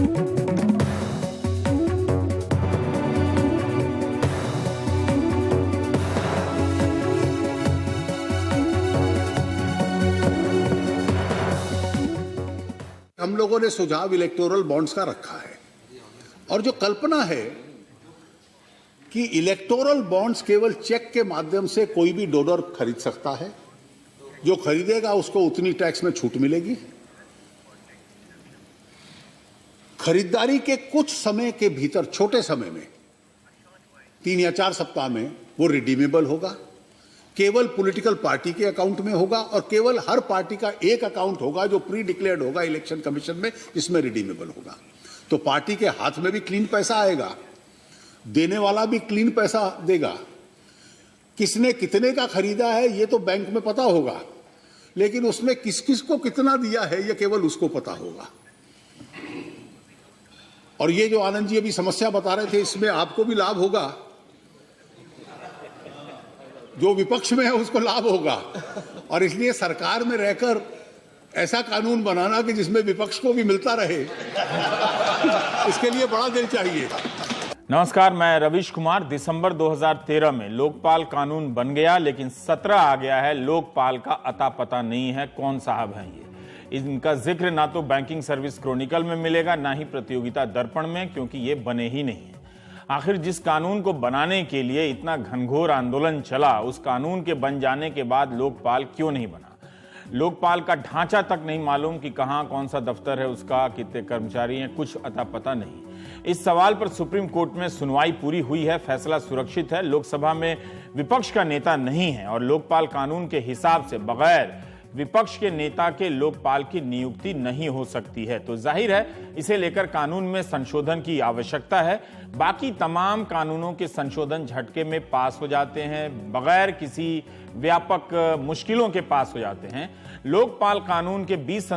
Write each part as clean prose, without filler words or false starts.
हम लोगों ने सुझाव इलेक्टोरल बॉन्ड्स का रखा है और जो कल्पना है कि इलेक्टोरल बॉन्ड्स केवल चेक के माध्यम से कोई भी डोनर खरीद सकता है, जो खरीदेगा उसको उतनी टैक्स में छूट मिलेगी, खरीदारी के कुछ समय के भीतर, छोटे समय में 3 या 4 सप्ताह में वो रिडीमेबल होगा, केवल पॉलिटिकल पार्टी के अकाउंट में होगा और केवल हर पार्टी का एक अकाउंट होगा जो प्री डिक्लेयर्ड होगा इलेक्शन कमीशन में, इसमें रिडीमेबल होगा। तो पार्टी के हाथ में भी क्लीन पैसा आएगा, देने वाला भी क्लीन पैसा देगा। किसने कितने का खरीदा है ये तो बैंक में पता होगा, लेकिन उसमें किस किस को कितना दिया है ये केवल उसको पता होगा। और ये जो आनंद जी अभी समस्या बता रहे थे, इसमें आपको भी लाभ होगा, जो विपक्ष में है उसको लाभ होगा। और इसलिए सरकार में रहकर ऐसा कानून बनाना कि जिसमें विपक्ष को भी मिलता रहे, इसके लिए बड़ा दिल चाहिए। नमस्कार, मैं रविश कुमार। दिसंबर 2013 में लोकपाल कानून बन गया, लेकिन 17 आ गया है, लोकपाल का अता पता नहीं है। कौन साहब हैं ये? इनका जिक्र ना तो बैंकिंग सर्विस क्रॉनिकल में मिलेगा, ना ही प्रतियोगिता दर्पण में, क्योंकि ये बने ही नहीं है। आखिर जिस कानून को बनाने के लिए इतना घनघोर आंदोलन चला, उस कानून के बन जाने के बाद लोकपाल क्यों नहीं बना? लोकपाल का ढांचा तक नहीं मालूम कि कहां कौन सा दफ्तर है उसका, कितने कर्मचारी हैं, कुछ अता पता नहीं। इस सवाल पर सुप्रीम कोर्ट में सुनवाई पूरी हुई है, फैसला सुरक्षित है। लोकसभा में विपक्ष का नेता नहीं है और लोकपाल कानून के हिसाब से बगैर विपक्ष के नेता के लोकपाल की नियुक्ति नहीं हो सकती है। तो जाहिर है इसे लेकर कानून में संशोधन की आवश्यकता है। बाकी तमाम कानूनों के संशोधन झटके में पास हो जाते हैं, बगैर किसी व्यापक मुश्किलों के पास हो जाते हैं। लोकपाल कानून के 20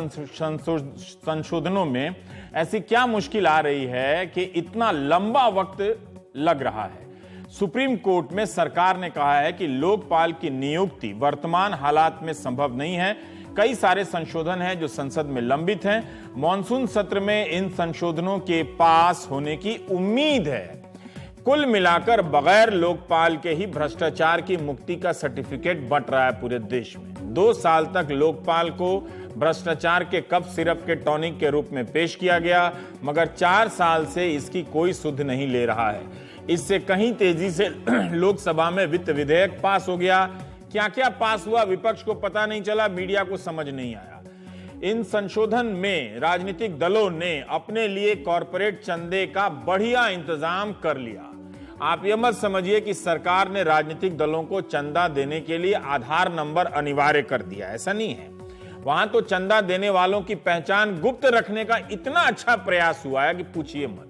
संशोधनों में ऐसी क्या मुश्किल आ रही है कि इतना लंबा वक्त लग रहा है? सुप्रीम कोर्ट में सरकार ने कहा है कि लोकपाल की नियुक्ति वर्तमान हालात में संभव नहीं है। कई सारे संशोधन हैं जो संसद में लंबित हैं। मॉनसून सत्र में इन संशोधनों के पास होने की उम्मीद है। कुल मिलाकर बगैर लोकपाल के ही भ्रष्टाचार की मुक्ति का सर्टिफिकेट बंट रहा है पूरे देश में। 2 साल तक लोकपाल को भ्रष्टाचार के कफ सिरप के टॉनिक के रूप में पेश किया गया, मगर 4 साल से इसकी कोई सुध नहीं ले रहा है। इससे कहीं तेजी से लोकसभा में वित्त विधेयक पास हो गया। क्या क्या पास हुआ विपक्ष को पता नहीं चला, मीडिया को समझ नहीं आया। इन संशोधन में राजनीतिक दलों ने अपने लिए कॉरपोरेट चंदे का बढ़िया इंतजाम कर लिया। आप यह मत समझिए कि सरकार ने राजनीतिक दलों को चंदा देने के लिए आधार नंबर अनिवार्य कर दिया, ऐसा नहीं है। वहां तो चंदा देने वालों की पहचान गुप्त रखने का इतना अच्छा प्रयास हुआ है कि पूछिए मत।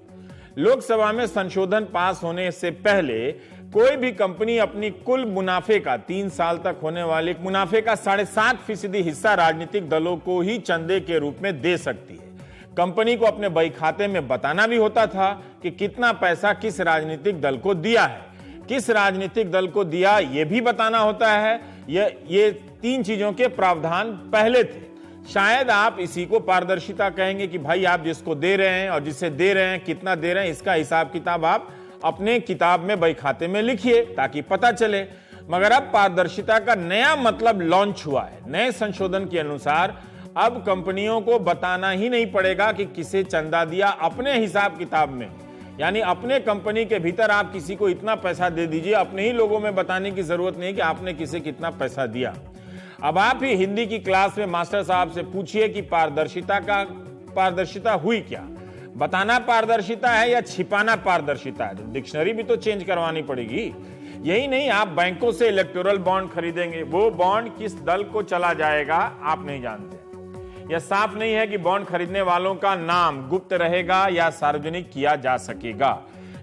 लोकसभा में संशोधन पास होने से पहले कोई भी कंपनी अपनी कुल मुनाफे का 3 साल तक होने वाले मुनाफे का 7.5% हिस्सा राजनीतिक दलों को ही चंदे के रूप में दे सकती है। कंपनी को अपने बही खाते में बताना भी होता था कि कितना पैसा किस राजनीतिक दल को दिया है, किस राजनीतिक दल को दिया यह भी बताना होता है। ये 3 चीजों के प्रावधान पहले थे। शायद आप इसी को पारदर्शिता कहेंगे कि भाई आप जिसको दे रहे हैं और जिसे दे रहे हैं, कितना दे रहे हैं, इसका हिसाब किताब आप अपने किताब में बही खाते में लिखिए ताकि पता चले। मगर अब पारदर्शिता का नया मतलब लॉन्च हुआ है। नए संशोधन के अनुसार अब कंपनियों को बताना ही नहीं पड़ेगा कि किसे चंदा दिया, अपने हिसाब किताब में, यानी अपने कंपनी के भीतर आप किसी को इतना पैसा दे दीजिए। अपने ही लोगों में बताने की जरूरत नहीं कि आपने किसे कितना पैसा दिया। अब आप ही हिंदी की क्लास में मास्टर साहब से पूछिए कि पारदर्शिता हुई क्या? बताना पारदर्शिता है या छिपाना पारदर्शिता है? तो डिक्शनरी भी तो चेंज करवानी पड़ेगी। यही नहीं, आप बैंकों से इलेक्टोरल बॉन्ड खरीदेंगे, वो बॉन्ड किस दल को चला जाएगा आप नहीं जानते। यह साफ नहीं है कि बॉन्ड खरीदने वालों का नाम गुप्त रहेगा या सार्वजनिक किया जा सकेगा।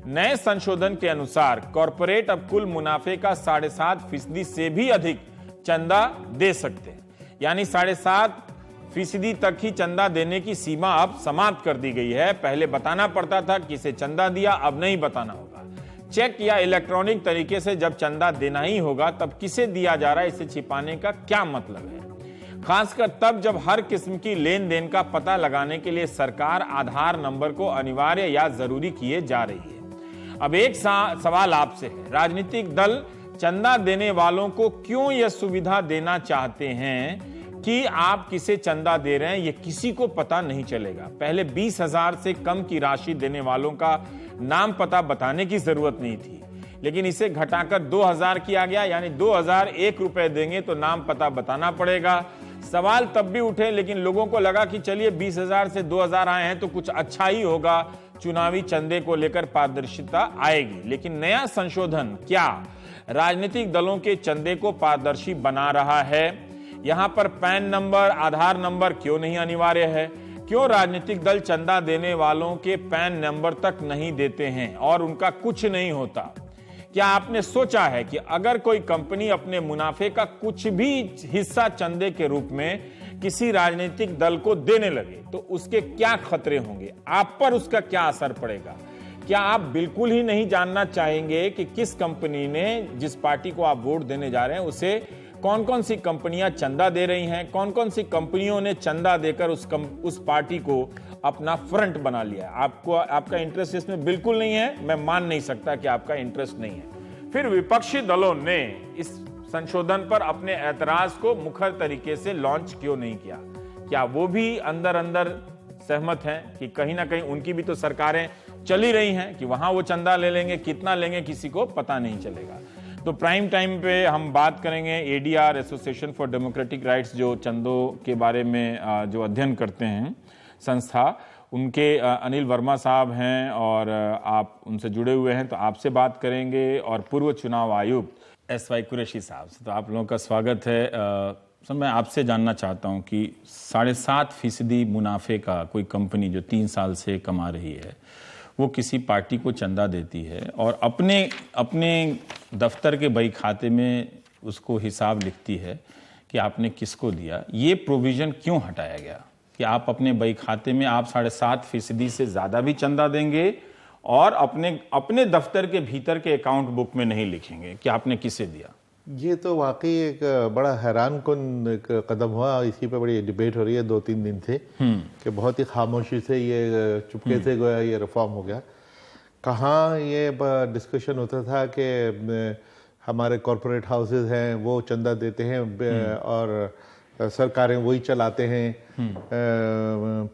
नए संशोधन के अनुसार कॉरपोरेट अब कुल मुनाफे का 7.5% से भी अधिक चंदा दे सकते हैं, यानी 7.5% तक ही चंदा देने की सीमा अब समाप्त कर दी गई है। पहले बताना पड़ता था किसे चंदा दिया, अब नहीं बताना होगा। चेक या इलेक्ट्रॉनिक तरीके से जब चंदा देना ही होगा, तब किसे दिया जा रहा है, इसे छिपाने का क्या मतलब है? खासकर तब जब हर किस्म की लेन देन का पता लगाने के लिए सरकार आधार नंबर को अनिवार्य या जरूरी किए जा रही है। अब एक सवाल आपसे है, राजनीतिक दल चंदा देने वालों को क्यों यह सुविधा देना चाहते हैं कि आप किसे चंदा दे रहे हैं ये किसी को पता नहीं चलेगा। पहले 20,000 से कम की राशि देने वालों का नाम पता बताने की जरूरत नहीं थी, लेकिन इसे घटाकर 2,000 किया गया, यानी 2,001 रुपए देंगे तो नाम पता बताना पड़ेगा। सवाल तब भी उठे, लेकिन लोगों को लगा कि चलिए 20,000 से 2,000 आए हैं तो कुछ अच्छा ही होगा, चुनावी चंदे को लेकर पारदर्शिता आएगी। लेकिन नया संशोधन क्या राजनीतिक दलों के चंदे को पारदर्शी बना रहा है? यहां पर पैन नंबर, आधार नंबर क्यों नहीं अनिवार्य है? क्यों राजनीतिक दल चंदा देने वालों के पैन नंबर तक नहीं देते हैं और उनका कुछ नहीं होता? क्या आपने सोचा है कि अगर कोई कंपनी अपने मुनाफे का कुछ भी हिस्सा चंदे के रूप में किसी राजनीतिक दल को देने लगे तो उसके क्या खतरे होंगे? आप पर उसका क्या असर पड़ेगा? क्या आप बिल्कुल ही नहीं जानना चाहेंगे कि किस कंपनी ने, जिस पार्टी को आप वोट देने जा रहे हैं, उसे कौन कौन सी कंपनियां चंदा दे रही हैं, कौन कौन सी कंपनियों ने चंदा देकर उस पार्टी को अपना फ्रंट बना लिया? आपका इंटरेस्ट इसमें बिल्कुल नहीं है। मैं मान नहीं सकता कि आपका इंटरेस्ट नहीं है। फिर विपक्षी दलों ने इस संशोधन पर अपने ऐतराज को मुखर तरीके से लॉन्च क्यों नहीं किया? क्या वो भी अंदर अंदर सहमत हैं कि कहीं ना कहीं उनकी भी तो सरकारें चली रही हैं कि वहां वो चंदा ले लेंगे, कितना लेंगे किसी को पता नहीं चलेगा? तो प्राइम टाइम पे हम बात करेंगे ADR, association for democratic rights, जो चंदों के बारे में जो अध्ययन करते हैं संस्था, उनके अनिल वर्मा साहब हैं और आप उनसे जुड़े हुए हैं, तो आपसे बात करेंगे। और पूर्व चुनाव आयुक्त एसवाई कुरैशी साहब से, तो आप लोगों का स्वागत है। सर, मैं आपसे जानना चाहता हूं कि 7.5% मुनाफे का कोई कंपनी जो 3 साल से कमा रही है, वो किसी पार्टी को चंदा देती है और अपने दफ्तर के बही खाते में उसको हिसाब लिखती है कि आपने किसको दिया। ये प्रोविजन क्यों हटाया गया कि आप अपने बही खाते में आप 7.5% से ज्यादा भी चंदा देंगे और अपने दफ्तर के भीतर के अकाउंट बुक में नहीं लिखेंगे कि आपने किसे दिया? ये तो वाकई एक बड़ा हैरानकुन एक कदम हुआ। इसी पे बड़ी डिबेट हो रही है 2-3 दिन से कि बहुत ही खामोशी से ये चुपके से गोया ये रिफॉर्म हो गया। कहाँ ये डिस्कशन होता था कि हमारे कॉरपोरेट हाउसेस हैं वो चंदा देते हैं और सरकारें वही चलाते हैं,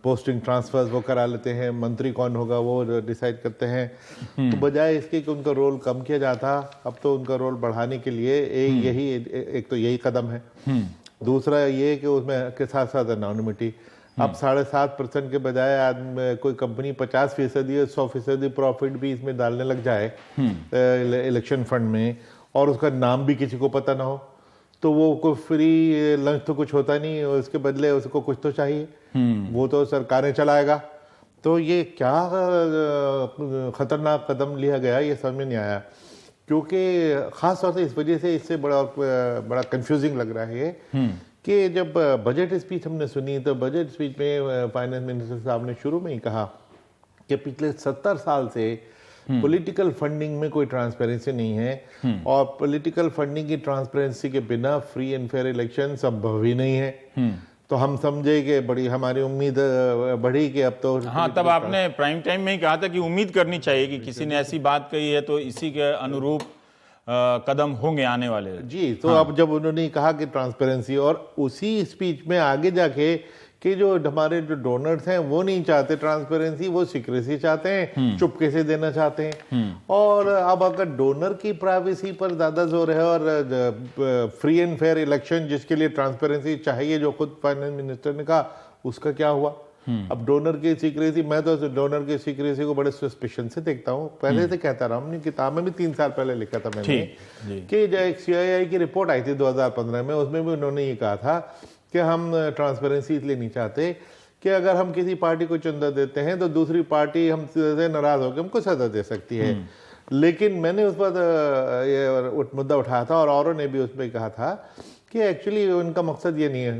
पोस्टिंग ट्रांसफर्स वो करा लेते हैं, मंत्री कौन होगा वो डिसाइड करते हैं। तो बजाय इसके कि उनका रोल कम किया जाता, अब तो उनका रोल बढ़ाने के लिए एक तो यही कदम है। दूसरा ये कि उसमें के साथ साथ एनोनिमिटी, अब 7.5% के बजाय कोई कंपनी 50% या 100% प्रॉफिट भी इसमें डालने लग जाए इलेक्शन फंड में और उसका नाम भी किसी को पता ना हो, तो वो कोई फ्री लंच तो कुछ होता नहीं, उसके बदले उसको कुछ तो चाहिए, वो तो सरकारें चलाएगा। तो ये क्या खतरनाक कदम लिया गया ये समझ में नहीं आया, क्योंकि खास तौर से इस वजह से इससे बड़ा कंफ्यूजिंग लग रहा है कि जब बजट स्पीच हमने सुनी तो बजट स्पीच में फाइनेंस मिनिस्टर साहब ने शुरू में ही कहा कि पिछले 70 साल से पॉलिटिकल फंडिंग में कोई ट्रांसपेरेंसी नहीं है और पॉलिटिकल फंडिंग की ट्रांसपेरेंसी के बिना फ्री एंड फेयर इलेक्शन संभव ही नहीं है। तो हम समझे कि बड़ी हमारी उम्मीद बढ़ी कि अब तो हाँ, तब आपने प्राइम टाइम में ही कहा था कि उम्मीद करनी चाहिए कि किसी ने ऐसी बात कही है तो इसी के अनुरूप कदम होंगे आने वाले। जी, तो अब जब उन्होंने कहा कि ट्रांसपेरेंसी, और उसी स्पीच में आगे जाके कि जो हमारे जो डोनर्स हैं वो नहीं चाहते ट्रांसपेरेंसी, वो सीक्रेसी चाहते हैं, चुपके से देना चाहते हैं। और अब अगर डोनर की प्राइवेसी पर ज्यादा जोर है और फ्री एंड फेयर इलेक्शन जिसके लिए ट्रांसपेरेंसी चाहिए, जो खुद फाइनेंस मिनिस्टर ने कहा, उसका क्या हुआ? अब डोनर की सीक्रेसी, मैं तो डोनर की सीक्रेसी को बड़े सस्पिशन से देखता हूँ। पहले से कहता रहा, अपनी किताब में भी 3 साल पहले लिखा था मैंने कि जो एक CII की रिपोर्ट आई थी 2015 में, उसमें भी उन्होंने ये कहा था कि हम ट्रांसपेरेंसी इसलिए नहीं चाहते कि अगर हम किसी पार्टी को चंदा देते हैं तो दूसरी पार्टी हमसे नाराज होकर हमको सजा दे सकती है। लेकिन मैंने उस पर ये मुद्दा उठाया था और औरों ने भी उस पर कहा था कि एक्चुअली उनका मकसद ये नहीं है।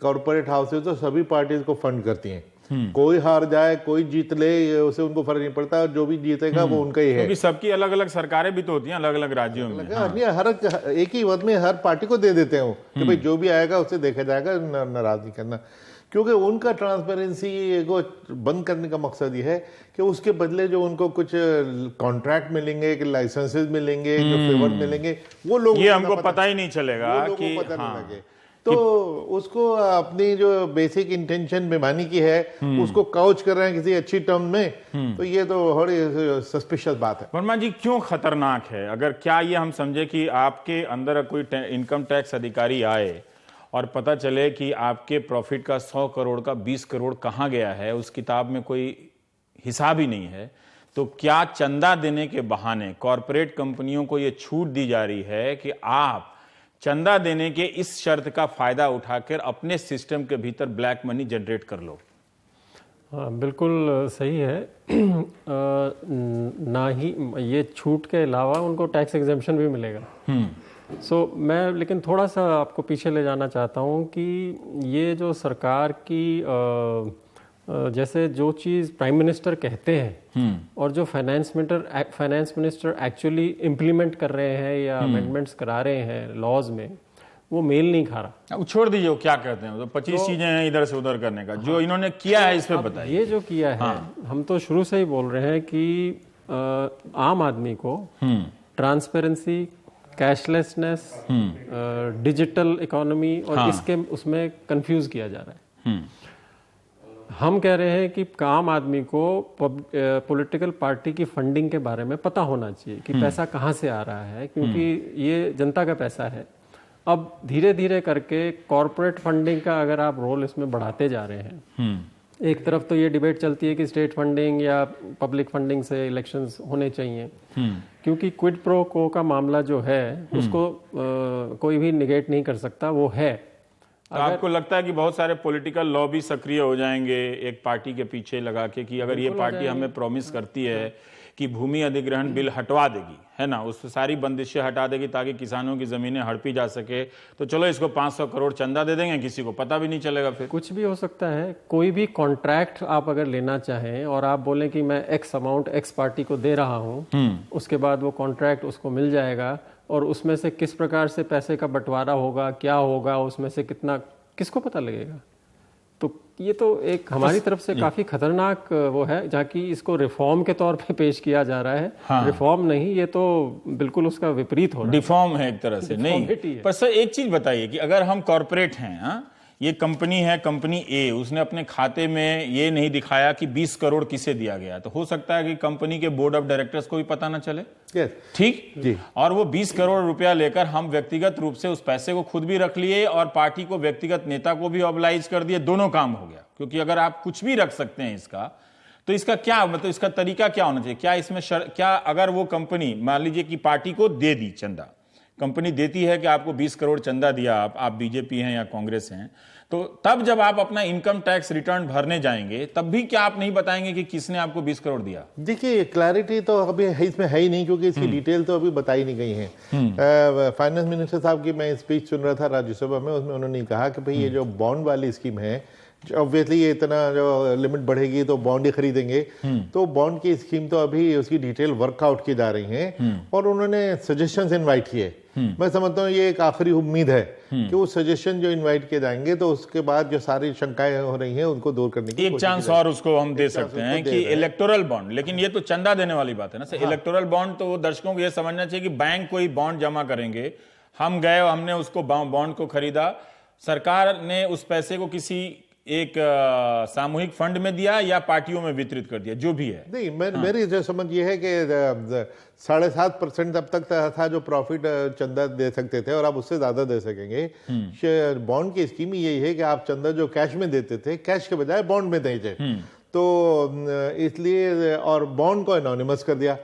कॉर्पोरेट हाउसेज तो सभी पार्टीज को फंड करती हैं, कोई हार जाए कोई जीत ले उसे उनको फर्क नहीं पड़ता, जो भी जीतेगा वो उनका ही है। क्योंकि सबकी अलग अलग सरकारें भी तो होती हैं अलग अलग राज्यों में। नहीं, हर एक ही वक्त में हर पार्टी को दे देते हो कि भाई जो भी आएगा उसे देखा जाएगा, नाराज नहीं करना। क्योंकि उनका ट्रांसपेरेंसी को बंद करने का मकसद ये है कि उसके बदले जो उनको कुछ कॉन्ट्रैक्ट मिलेंगे, कि लाइसेंसेस मिलेंगे, जो फेवर मिलेंगे, वो लोग ये हमको पता ही नहीं चलेगा कि पता नहीं लगे। तो उसको अपनी जो बेसिक इंटेंशन बेईमानी की है उसको काउच कर रहे हैं किसी अच्छी टर्म में, तो ये तो बड़ी सस्पिशियस बात है। वर्मा जी, क्यों खतरनाक है? अगर क्या ये हम समझे कि आपके अंदर कोई इनकम टैक्स अधिकारी आए और पता चले कि आपके प्रॉफिट का 100 करोड़ का 20 करोड़ कहाँ गया है, उस किताब में कोई हिसाब ही नहीं है, तो क्या चंदा देने के बहाने कॉरपोरेट कंपनियों को ये छूट दी जा रही है कि आप चंदा देने के इस शर्त का फायदा उठाकर अपने सिस्टम के भीतर ब्लैक मनी जनरेट कर लो? हाँ, बिल्कुल सही है। ना ही ये छूट के अलावा उनको टैक्स एग्जेम्पशन भी मिलेगा। मैं लेकिन थोड़ा सा आपको पीछे ले जाना चाहता हूँ कि ये जो सरकार की जैसे जो चीज़ प्राइम मिनिस्टर कहते हैं और जो फाइनेंस मिनिस्टर एक्चुअली इम्प्लीमेंट कर रहे हैं या अमेंडमेंट्स करा रहे हैं लॉज में, वो मेल नहीं खा रहा। छोड़ दीजिए वो क्या कहते हैं, तो 25 चीजें हैं इधर से उधर करने का। जो इन्होंने किया है इस पे बताइए। ये जो किया है, हम तो शुरू से ही बोल रहे हैं कि आम आदमी को ट्रांसपेरेंसी, कैशलेसनेस, डिजिटल इकोनॉमी और इसके उसमें कंफ्यूज किया जा रहा है। हम कह रहे हैं कि आम आदमी को पॉलिटिकल पार्टी की फंडिंग के बारे में पता होना चाहिए कि पैसा कहाँ से आ रहा है, क्योंकि ये जनता का पैसा है। अब धीरे धीरे करके कॉरपोरेट फंडिंग का अगर आप रोल इसमें बढ़ाते जा रहे हैं, एक तरफ तो ये डिबेट चलती है कि स्टेट फंडिंग या पब्लिक फंडिंग से इलेक्शंस होने चाहिए, क्योंकि क्विड प्रो को का मामला जो है उसको कोई भी निगेट नहीं कर सकता, वो है। तो आपको लगता है कि बहुत सारे पॉलिटिकल लॉबी सक्रिय हो जाएंगे एक पार्टी के पीछे लगा के कि अगर ये पार्टी हमें प्रॉमिस करती है कि भूमि अधिग्रहण बिल हटवा देगी, है ना, उस सारी बंदिशें हटा देगी ताकि किसानों की जमीनें हड़पी जा सके, तो चलो इसको 500 करोड़ चंदा दे देंगे, किसी को पता भी नहीं चलेगा। फिर कुछ भी हो सकता है। कोई भी कॉन्ट्रैक्ट आप अगर लेना चाहें और आप बोलें कि मैं एक्स अमाउंट एक्स पार्टी को दे रहा हूँ, उसके बाद वो कॉन्ट्रैक्ट उसको मिल जाएगा और उसमें से किस प्रकार से पैसे का बंटवारा होगा, क्या होगा, उसमें से कितना, किसको पता लगेगा? तो ये तो एक हमारी तरफ से काफी खतरनाक वो है, जहाँ की इसको रिफॉर्म के तौर पे पेश किया जा रहा है। रिफॉर्म नहीं, ये तो बिल्कुल उसका विपरीत हो रहा है। डिफॉर्म है एक तरह से। नहीं, पर सर एक चीज बताइए कि अगर हम कॉर्पोरेट हैं, ये कंपनी है, कंपनी ए, उसने अपने खाते में ये नहीं दिखाया कि 20 करोड़ किसे दिया गया, तो हो सकता है कि कंपनी के बोर्ड ऑफ डायरेक्टर्स को भी पता ना चले। ठीक जी। और वो 20 करोड़ रुपया लेकर हम व्यक्तिगत रूप से उस पैसे को खुद भी रख लिए और पार्टी को, व्यक्तिगत नेता को भी ऑब्लाइज कर दिए, दोनों काम हो गया। क्योंकि अगर आप कुछ भी रख सकते हैं इसका, तो इसका क्या मतलब, इसका तरीका क्या होना चाहिए? क्या इसमें क्या अगर वो कंपनी मान लीजिए कि पार्टी को दे दी चंदा, कंपनी देती है कि आपको 20 करोड़ चंदा दिया, आप बीजेपी हैं या कांग्रेस हैं, तो तब जब आप अपना इनकम टैक्स रिटर्न भरने जाएंगे तब भी क्या आप नहीं बताएंगे कि किसने आपको 20 करोड़ दिया? देखिए, क्लैरिटी तो अभी इसमें है ही नहीं, क्योंकि इसकी डिटेल तो अभी बताई नहीं गई है। फाइनेंस मिनिस्टर साहब की मैं स्पीच सुन रहा था राज्यसभा में, उसमें उन्होंने कहा कि भाई ये जो बॉन्ड वाली स्कीम है, ऑब्वियसली ये इतना जो लिमिट बढ़ेगी तो बॉन्ड ही खरीदेंगे, तो बॉन्ड की स्कीम तो अभी उसकी डिटेल वर्कआउट की जा रही है और उन्होंने सजेशंस इनवाइट किए। मैं समझता हूँ ये एक आखिरी उम्मीद है कि वो सजेशन जो इनवाइट किए जाएंगे तो उसके बाद जो सारी शंकाएं हो रही हैं उनको दूर करने की एक चांस और उसको हम दे सकते हैं कि इलेक्टोरल बॉन्ड, लेकिन ये तो चंदा देने वाली बात है ना सर। इलेक्टोरल बॉन्ड तो दर्शकों को ये समझना चाहिए कि बैंक कोई बॉन्ड जमा करेंगे, हम गए, हमने उसको बॉन्ड को खरीदा, सरकार ने उस पैसे को किसी एक सामूहिक फंड में दिया या पार्टियों में वितरित कर दिया, जो भी है। नहीं, मेरी जो समझ ये है कि 7.5% अब तक था जो प्रॉफिट चंदा दे सकते थे और आप उससे ज्यादा दे सकेंगे। बॉन्ड की स्कीम यही है कि आप चंदा जो कैश में देते थे, कैश के बजाय बॉन्ड में देते, तो इसलिए, और बॉन्ड को एनोनिमस कर दिया।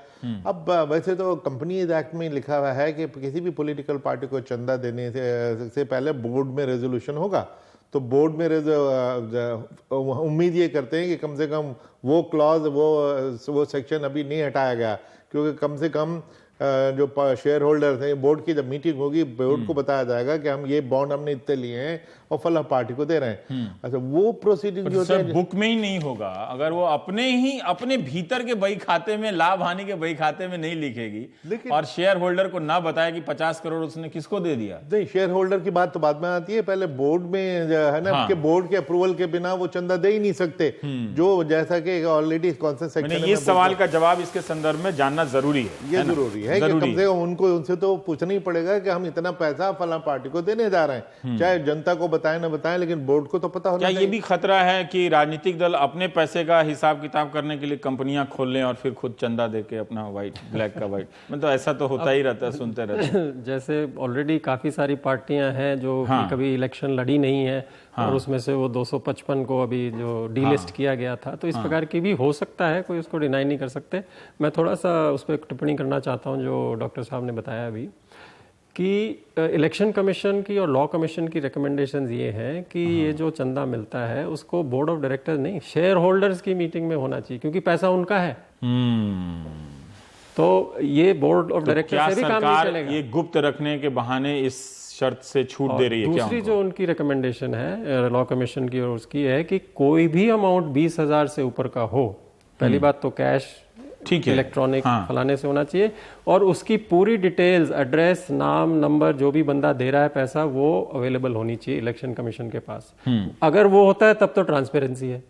अब वैसे तो कंपनीज एक्ट में लिखा हुआ है कि किसी भी पॉलिटिकल पार्टी को चंदा देने से पहले बोर्ड में रेजोल्यूशन होगा, तो बोर्ड में उम्मीद ये करते हैं कि कम से कम वो क्लॉज, वो सेक्शन अभी नहीं हटाया गया, क्योंकि कम से कम जो शेयर होल्डर्स हैं, बोर्ड की जब मीटिंग होगी, बोर्ड को बताया जाएगा कि हम ये बॉन्ड हमने इतने लिए हैं और फला पार्टी को दे रहे हैं। अच्छा, वो प्रोसीडिंग जो होता सर है बुक में ही नहीं होगा, अगर वो अपने भीतर के बही खाते में, लाभ हानि के बही खाते में नहीं लिखेगी और शेयर होल्डर को ना बताया कि 50 करोड़ उसने किसको दे दिया। नहीं, शेयर होल्डर की बात तो बाद में आती है, पहले बोर्ड में है ना, हाँ। कि बोर्ड के अप्रूवल के बिना वो चंदा दे ही नहीं सकते, जो जैसा कि ऑलरेडी कौन से सेक्शन में। ये सवाल का जवाब इसके संदर्भ में जानना जरूरी है। ये जरूरी है कि कम से कम उनसे तो पूछना ही पड़ेगा कि हम इतना पैसा फला पार्टी को देने जा रहे हैं, चाहे जनता को बताएं ना बताएं, लेकिन बोर्ड को तो पता होना चाहिए। क्या ये भी खतरा है कि राजनीतिक दल अपने पैसे का हिसाब किताब करने के लिए कंपनियां खोल लें और फिर खुद चंदा देके अपना व्हाइट ब्लैक का व्हाइट, मतलब ऐसा तो होता ही रहता है, सुनते रहते हैं। जैसे ऑलरेडी काफी सारी पार्टियां हैं जो कभी इलेक्शन लड़ी नहीं है और उसमें से वो 255 को अभी जो डीलिस्ट किया गया था, तो इस प्रकार की भी हो सकता है, कोई उसको डिनाई नहीं कर सकते। मैं थोड़ा सा उस पर टिप्पणी करना चाहता हूं जो डॉक्टर साहब ने बताया अभी, कि इलेक्शन कमीशन की और लॉ कमीशन की रिकमेंडेशंस ये हैं कि ये जो चंदा मिलता है उसको बोर्ड ऑफ डायरेक्टर्स नहीं, शेयर होल्डर्स की मीटिंग में होना चाहिए, क्योंकि पैसा उनका है। तो ये बोर्ड ऑफ डायरेक्टर्स से भी काम नहीं चलेगा। ये गुप्त रखने के बहाने इस शर्त से छूट दे रही है क्या? दूसरी जो उनकी रिकमेंडेशन है लॉ कमीशन की और उसकी है कि कोई भी अमाउंट 20,000 से ऊपर का हो, पहली बात तो कैश, ठीक है, इलेक्ट्रॉनिक फलाने से होना चाहिए, और उसकी पूरी डिटेल्स, एड्रेस, नाम, नंबर, जो भी बंदा दे रहा है पैसा, वो अवेलेबल होनी चाहिए इलेक्शन कमीशन के पास। अगर वो होता है तब तो ट्रांसपेरेंसी है,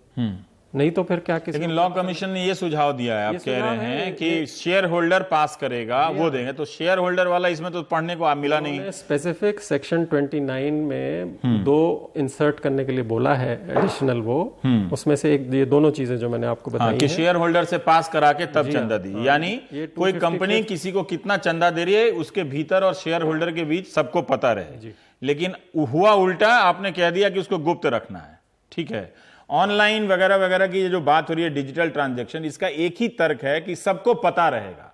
नहीं तो फिर क्या किसी। लेकिन लॉ कमीशन ने ये सुझाव दिया है, आप कह रहे हैं कि शेयर होल्डर पास करेगा वो देंगे, तो शेयर होल्डर वाला इसमें तो पढ़ने को मिला नहीं। स्पेसिफिक सेक्शन 29 में 2 इंसर्ट करने के लिए बोला है एडिशनल, वो उसमें से एक ये दोनों चीजें जो मैंने आपको बताई कि शेयर होल्डर से पास करा के तब चंदा दी, यानी कोई कंपनी किसी को कितना चंदा दे रही है उसके भीतर और शेयर होल्डर के बीच सबको पता रहे। लेकिन हुआ उल्टा, आपने कह दिया कि उसको गुप्त रखना है। ठीक है, ऑनलाइन वगैरह वगैरह की जो बात हो रही है, डिजिटल ट्रांजैक्शन, इसका एक ही तर्क है कि सबको पता रहेगा।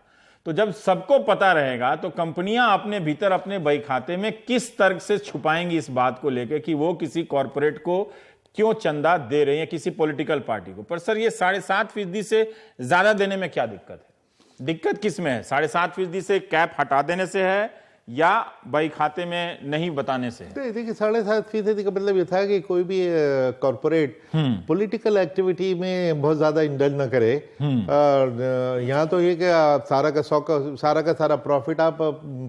तो जब सबको पता रहेगा तो कंपनियां अपने भीतर अपने बही खाते में किस तर्क से छुपाएंगी इस बात को लेकर कि वो किसी कॉर्पोरेट को क्यों चंदा दे रहे हैं, किसी पॉलिटिकल पार्टी को। पर सर ये 7.5% से ज्यादा देने में क्या दिक्कत है? दिक्कत किस में है? 7.5% से कैप हटा देने से है या बही खाते में नहीं बताने से? देखिए, 7.5% का मतलब ये था कि कोई भी कॉर्पोरेट पॉलिटिकल एक्टिविटी में बहुत ज्यादा इंडल्ज न करे। यहाँ तो ये कि आप सारा का सारा प्रॉफिट आप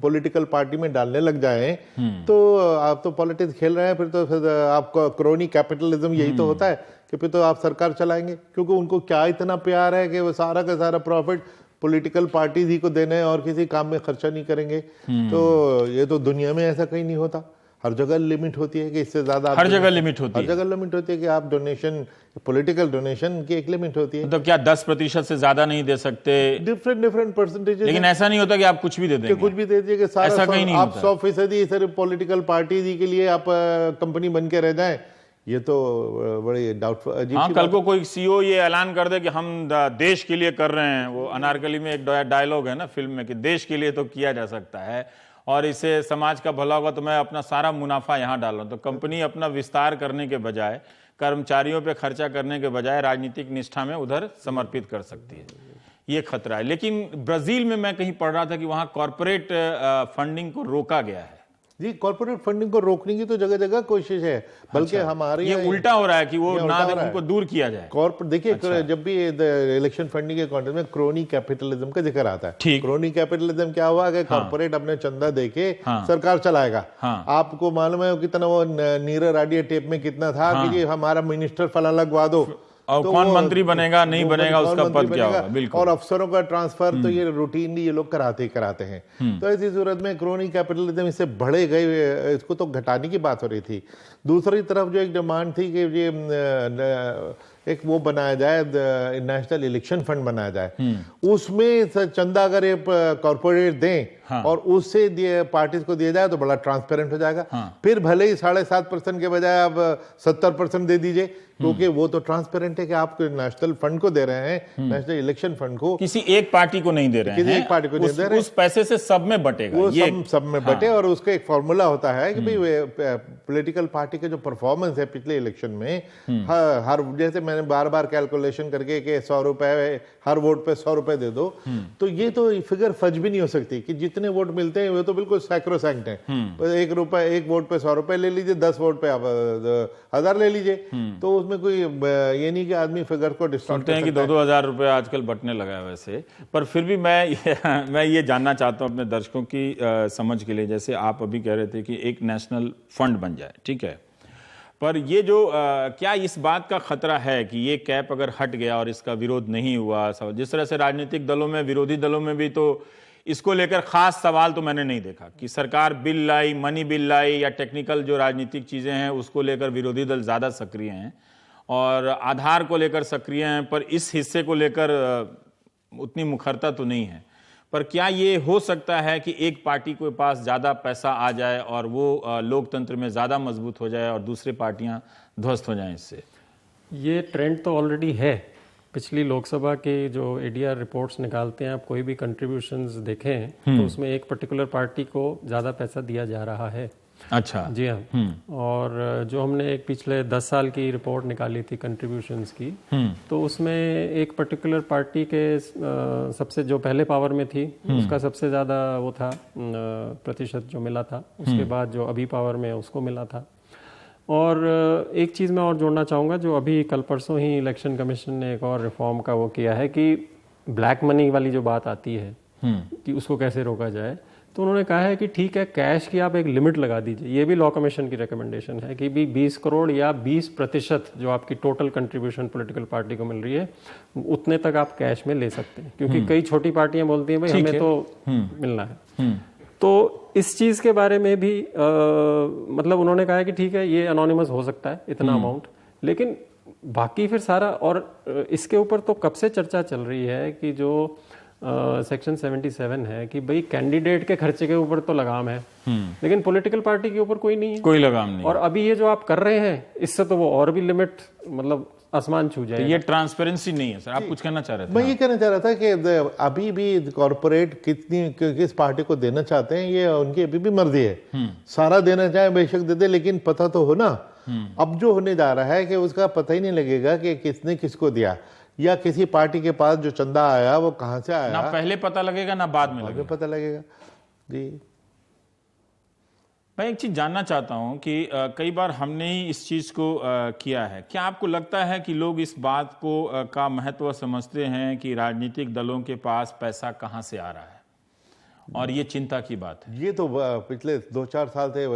पॉलिटिकल पार्टी में डालने लग जाएं, तो आप तो पॉलिटिक्स खेल रहे हैं, फिर आपका क्रोनी कैपिटलिज्म यही तो होता है कि फिर तो आप सरकार चलाएंगे, क्योंकि उनको क्या इतना प्यार है कि वो सारा का सारा प्रॉफिट पॉलिटिकल पार्टीज ही को देना है और किसी काम में खर्चा नहीं करेंगे। तो ये तो दुनिया में ऐसा कहीं नहीं होता, हर जगह लिमिट होती है कि इससे ज्यादा, हर जगह लिमिट होती है, हर जगह लिमिट होती है कि आप डोनेशन, पॉलिटिकल डोनेशन की एक लिमिट होती है। मतलब क्या 10% से ज्यादा नहीं दे सकते? Different percentage. लेकिन ऐसा नहीं होता कि आप कुछ भी दे देंगे, कुछ भी दे दीजिए कि सारा ऐसा कहीं नहीं आप होता। 100% सिर्फ पॉलिटिकल पार्टीज ही के लिए आप कंपनी बन के रह जाए, ये तो बड़ी डाउटफुल। हाँ, कल को कोई सीईओ ये ऐलान कर दे कि हम देश के लिए कर रहे हैं, वो अनारकली में एक डायलॉग है ना फिल्म में कि देश के लिए तो किया जा सकता है और इससे समाज का भला होगा, तो मैं अपना सारा मुनाफा यहाँ डाल रहा हूँ। तो कंपनी अपना विस्तार करने के बजाय, कर्मचारियों पे खर्चा करने के बजाय राजनीतिक निष्ठा में उधर समर्पित कर सकती है। ये खतरा है। लेकिन ब्राजील में मैं कहीं पढ़ रहा था कि वहां कॉर्पोरेट फंडिंग को रोका गया है। जी, कॉर्पोरेट फंडिंग को रोकने की तो जगह जगह कोशिश है, बल्कि हमारे ये उल्टा हो रहा है कि वो ना उनको दूर किया जाए। कॉर्पोरेट देखिए, जब भी इलेक्शन फंडिंग के कॉन्टेक्स्ट में क्रोनी कैपिटलिज्म का जिक्र आता है, क्रोनी कैपिटलिज्म क्या हुआ कि कॉर्पोरेट अपने चंदा देके सरकार चलाएगा। आपको मालूम है कितना वो नीरज राडिया टेप में कितना था कि ये हमारा मिनिस्टर फला लगवा दो, और तो कौन मंत्री बनेगा नहीं बनेगा उसका पद क्या होगा, बिल्कुल। और अफसरों का ट्रांसफर तो ये रूटीनली ये लोग कराते हैं। तो ऐसी सूरत में क्रोनी कैपिटलिज्म इससे बढ़े गए, इसको तो घटाने की बात हो रही थी। दूसरी तरफ जो एक डिमांड थी कि ये एक वो बनाया जाए, नेशनल इलेक्शन फंड बनाया जाए, उसमें चंदा अगर ये कॉर्पोरेट दें और उससे पार्टीज को दिया जाए तो बड़ा ट्रांसपेरेंट हो जाएगा। फिर भले ही 7.5% के बजाय आप 70% दे दीजिए, क्योंकि वो तो ट्रांसपेरेंट है कि आप नेशनल फंड को दे रहे हैं, नेशनल इलेक्शन फंड को, किसी एक पार्टी को नहीं दे रहे हैं, किसी एक पार्टी को नहीं दे रहे हैं। उस पैसे से सब में बटेगा, वो ये सब में बटे। और उसका एक फॉर्मूला होता है कि भाई पॉलिटिकल पार्टी के जो परफॉर्मेंस है पिछले इलेक्शन में, हर जैसे मैंने बार बार कैलकुलेशन करके कि 100 रुपए हर वोट पे 100 रुपए दे दो, तो ये तो फिगर फज भी नहीं हो सकती कि जितने वोट मिलते हैं वो तो बिल्कुल सैक्रोसैंक्ट है। एक वोट पे 100 रुपए ले लीजिए, 10 वोट पे आप 1000 ले लीजिए, तो उसमें कोई ये नहीं कि आदमी फिगर को डिस्टॉर्ट सुनते हैं कि 2-2 हजार रुपए आजकल बटने लगा है वैसे। पर फिर भी मैं ये जानना चाहता हूं अपने दर्शकों की समझ के लिए, जैसे आप अभी कह रहे थे कि एक नेशनल फंड बन जाए, ठीक है, पर ये जो क्या इस बात का खतरा है कि ये कैप अगर हट गया और इसका विरोध नहीं हुआ, जिस तरह से राजनीतिक दलों में, विरोधी दलों में भी तो इसको लेकर खास सवाल तो मैंने नहीं देखा कि सरकार बिल लाई, मनी बिल लाई, या टेक्निकल जो राजनीतिक चीजें हैं उसको लेकर विरोधी दल ज्यादा सक्रिय हैं और आधार को लेकर सक्रिय हैं, पर इस हिस्से को लेकर उतनी मुखरता तो नहीं है। पर क्या ये हो सकता है कि एक पार्टी के पास ज्यादा पैसा आ जाए और वो लोकतंत्र में ज्यादा मजबूत हो जाए और दूसरी पार्टियां ध्वस्त हो जाएं इससे? ये ट्रेंड तो ऑलरेडी है। पिछली लोकसभा के जो एडीआर रिपोर्ट्स निकालते हैं, आप कोई भी कंट्रीब्यूशंस देखें तो उसमें एक पर्टिकुलर पार्टी को ज्यादा पैसा दिया जा रहा है। अच्छा, जी हाँ। और जो हमने एक पिछले 10 साल की रिपोर्ट निकाली थी कंट्रीब्यूशंस की, तो उसमें एक पर्टिकुलर पार्टी के सबसे जो पहले पावर में थी उसका सबसे ज्यादा वो था प्रतिशत जो मिला था, उसके बाद जो अभी पावर में उसको मिला था। और एक चीज़ मैं और जोड़ना चाहूँगा, जो अभी कल परसों ही इलेक्शन कमीशन ने एक और रिफॉर्म का वो किया है कि ब्लैक मनी वाली जो बात आती है कि उसको कैसे रोका जाए, तो उन्होंने कहा है कि ठीक है, कैश की आप एक लिमिट लगा दीजिए। ये भी लॉ कमीशन की रिकमेंडेशन है कि भी 20 करोड़ या 20% जो आपकी टोटल कंट्रीब्यूशन पॉलिटिकल पार्टी को मिल रही है उतने तक आप कैश में ले सकते हैं, क्योंकि कई छोटी पार्टियां बोलती हैं भाई हमें तो मिलना है। तो इस चीज के बारे में भी मतलब उन्होंने कहा है कि ठीक है, ये अनोनिमस हो सकता है इतना अमाउंट, लेकिन बाकी फिर सारा, और इसके ऊपर तो कब से चर्चा चल रही है कि जो सेक्शन 77 है कि भाई कैंडिडेट के खर्चे के ऊपर तो लगाम है, लेकिन पॉलिटिकल पार्टी के ऊपर कोई नहीं है, कोई लगाम नहीं। और अभी ये जो आप कर रहे हैं इससे तो वो और भी लिमिट मतलब आसमान छू जाए। तो ये ट्रांसपेरेंसी नहीं है सर, आप कुछ कहना चाह रहे थे? मैं ये कहना चाह रहा था कि अभी भी कॉर्पोरेट किस पार्टी को देना चाहते हैं ये उनकी अभी भी मर्जी है। सारा देना चाहे बेशक दे दे, लेकिन पता तो हो ना। अब जो होने जा रहा है कि उसका पता ही नहीं लगेगा कि किसने किसको दिया, या किसी पार्टी के पास जो चंदा आया वो कहां से आया, ना पहले पता लगेगा ना बाद में लगेगा। पता लगेगा जी। मैं एक चीज जानना चाहता हूं कि कई बार हमने ही इस चीज को किया है, क्या आपको लगता है कि लोग इस बात को का महत्व समझते हैं कि राजनीतिक दलों के पास पैसा कहां से आ रहा है, और ये चिंता की बात है? ये तो पिछले 2-4 साल से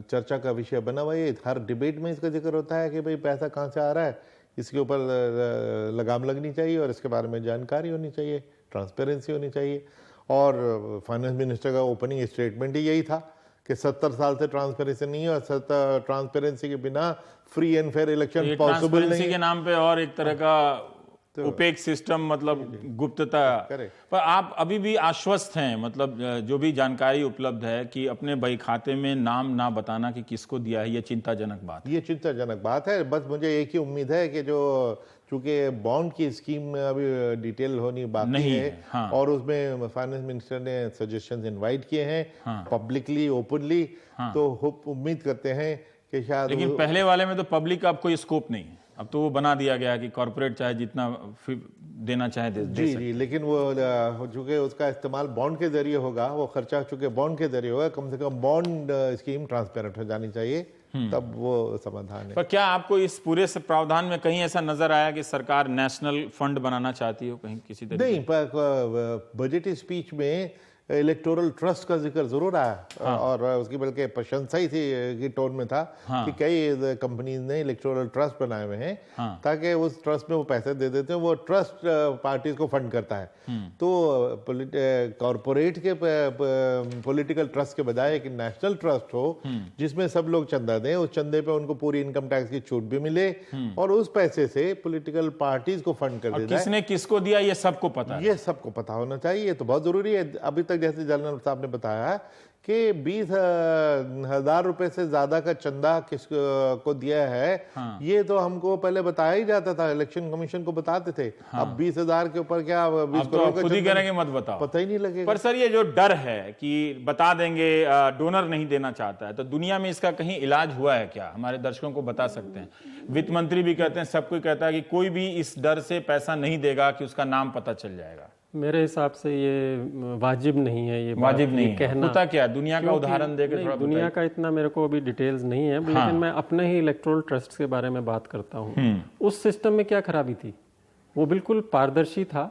चर्चा का विषय बना हुआ है। हर डिबेट में इसका जिक्र होता है कि भाई पैसा कहां से आ रहा है, इसके ऊपर लगाम लगनी चाहिए और इसके बारे में जानकारी होनी चाहिए, ट्रांसपेरेंसी होनी चाहिए। और फाइनेंस मिनिस्टर का ओपनिंग स्टेटमेंट ही यही था कि 70 साल से ट्रांसपेरेंसी नहीं है, और ट्रांसपेरेंसी के बिना free and fair election possible नहीं है। के नाम पे और एक तरह का ओपेक सिस्टम, मतलब गुप्तता। पर आप अभी भी आश्वस्त हैं, मतलब जो भी जानकारी उपलब्ध है कि अपने बही खाते में नाम ना बताना कि किसको दिया है, ये चिंताजनक बात है? ये चिंताजनक बात है। बस मुझे एक ही उम्मीद है कि जो चूंकि बॉन्ड की स्कीम में अभी डिटेल होनी बाकी नहीं है, हाँ। और उसमें फाइनेंस मिनिस्टर ने सजेशंस इनवाइट किए हैं पब्लिकली, ओपनली, तो उम्मीद करते हैं कि शायद। लेकिन पहले वाले में तो पब्लिक का अब कोई स्कोप नहीं है, अब तो वो बना दिया गया कि कॉर्पोरेट चाहे जितना देना चाहे दे जी जी, लेकिन वो चूंकि उसका इस्तेमाल बॉन्ड के जरिए होगा, वो खर्चा चूंकि बॉन्ड के जरिए होगा, कम से कम बॉन्ड स्कीम ट्रांसपेरेंट हो जानी चाहिए, तब वो समाधान है। पर क्या आपको इस पूरे प्रावधान में कहीं ऐसा नजर आया कि सरकार नेशनल फंड बनाना चाहती हो कहीं किसी तरह? नहीं, पर बजट स्पीच में इलेक्टोरल ट्रस्ट का जिक्र जरूर आया, और उसकी बल्कि प्रशंसा ही थी की टोन में था कि कई कंपनीज ने इलेक्टोरल ट्रस्ट बनाए हुए हैं, ताकि उस ट्रस्ट में वो पैसे दे देते हैं, वो ट्रस्ट पार्टीज को फंड करता है। तो कॉर्पोरेट के पॉलिटिकल ट्रस्ट के बजाय एक नेशनल ट्रस्ट हो जिसमें सब लोग चंदा दें, उस चंदे पे उनको पूरी इनकम टैक्स की छूट भी मिले, और उस पैसे से पॉलिटिकल पार्टीज को फंड कर दिया जाए। किसने किसको दिया ये सबको पता है, ये सबको पता होना चाहिए। ये तो बहुत जरूरी है। अभी तक जैसे जनरल साहब ने बताया कि 20,000 रुपए से ज्यादा का चंदा किसको दिया है। हाँ। ये तो हमको पहले बताया ही जाता था, इलेक्शन कमीशन को बताते थे। हाँ। अब 20,000 के ऊपर क्या 20 करोड़ खुद ही करेंगे, मत बताओ, पता ही नहीं लगेगा। पर सर ये जो डर है कि बता देंगे डोनर नहीं देना चाहता है, तो दुनिया में इसका कहीं इलाज हुआ है क्या? हमारे दर्शकों को बता सकते हैं। वित्त मंत्री भी कहते हैं, सब कोई कहता है कि कोई भी इस डर से पैसा नहीं देगा कि उसका नाम पता चल जाएगा। मेरे हिसाब से ये वाजिब नहीं है, ये वाजिब नहीं कहना। होता क्या दुनिया का उदाहरण देकर थोड़ा दुनिया का इतना मेरे को अभी डिटेल्स नहीं है। हाँ। लेकिन मैं अपने ही इलेक्टोरल ट्रस्ट के बारे में बात करता हूँ। उस सिस्टम में क्या खराबी थी? वो बिल्कुल पारदर्शी था।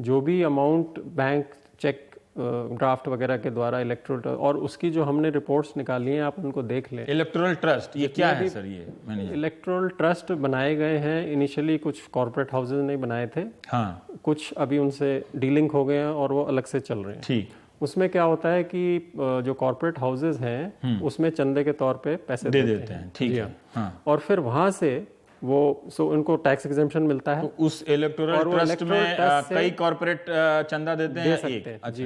जो भी अमाउंट बैंक चेक ड्राफ्ट वगैरह के द्वारा इलेक्टोरल, और उसकी जो हमने रिपोर्ट्स निकाली हैं आप उनको देख लें। इलेक्टोरल ट्रस्ट ये क्या है सर? ये इलेक्टोरल ट्रस्ट बनाए गए हैं। इनिशियली कुछ कॉर्पोरेट हाउसेज ने बनाए थे। हाँ। कुछ अभी उनसे डीलिंग हो गए हैं और वो अलग से चल रहे हैं। ठीक। उसमें क्या होता है कि जो कॉर्पोरेट हाउसेज हैं उसमें चंदे के तौर पे पैसे दे देते हैं। ठीक है। हाँ। और फिर वहां से वो उनको टैक्स एग्जेम्पशन मिलता है। तो उस इलेक्टोरल ट्रस्ट में कई कॉर्पोरेट चंदा देते हैं,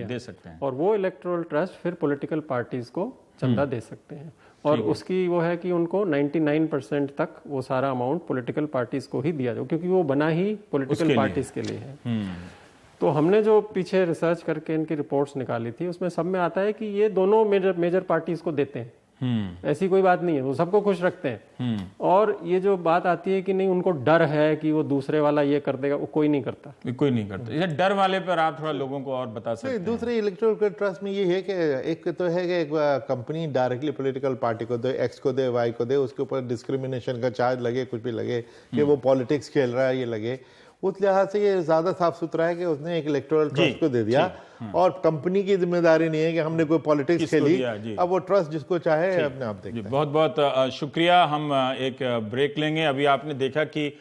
दे सकते हैं। और वो इलेक्टोरल ट्रस्ट फिर पॉलिटिकल पार्टीज को चंदा दे सकते हैं। और उसकी वो है कि उनको 99% तक वो सारा अमाउंट पॉलिटिकल पार्टीज को ही दिया जाए, क्योंकि वो बना ही पॉलिटिकल पार्टीज के लिए है। तो हमने जो पीछे रिसर्च करके इनकी रिपोर्ट्स निकाली थी उसमें सब में आता है कि ये दोनों मेजर पार्टीज को देते हैं। ऐसी कोई बात नहीं है, वो सबको खुश रखते हैं। और ये जो बात आती है कि नहीं उनको डर है कि वो दूसरे वाला ये कर देगा, वो कोई नहीं करता। कोई नहीं करता। ये डर वाले पर आप थोड़ा लोगों को और बता सकते हैं। दूसरे इलेक्टोरल ट्रस्ट में ये है कि एक तो है कि एक कंपनी डायरेक्टली पॉलिटिकल पार्टी को दे, एक्स को दे, वाई को दे, उसके ऊपर डिस्क्रिमिनेशन का चार्ज लगे, कुछ भी लगे कि वो पॉलिटिक्स खेल रहा है ये लगे, उस लिहाज से ये ज्यादा साफ सुथरा है कि उसने एक इलेक्टोरल ट्रस्ट को दे दिया। और कंपनी की जिम्मेदारी नहीं है कि हमने कोई पॉलिटिक्स खेली, अब वो ट्रस्ट जिसको चाहे अपने आप देखता है। बहुत बहुत शुक्रिया। हम एक ब्रेक लेंगे। अभी आपने देखा कि